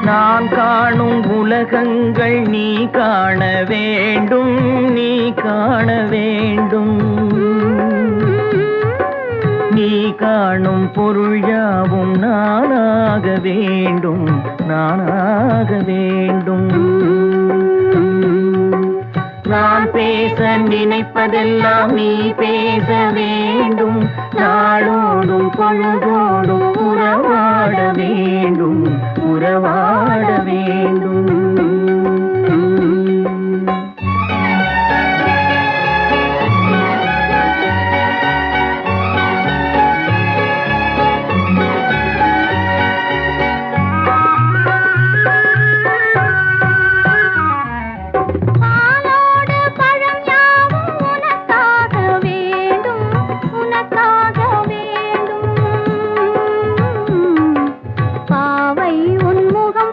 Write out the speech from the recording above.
நான் காணும் உலகங்கள் நீ காண வேண்டும், நீ காண வேண்டும். நீ காணும் பொருள் யாவும் நானாக வேண்டும், நானாக வேண்டும். நான் பேச நினைப்பதெல்லாம் நீ பேச வேண்டும். நாளோடும் பொழுதோடும் உறவாட வேண்டும், உறவாட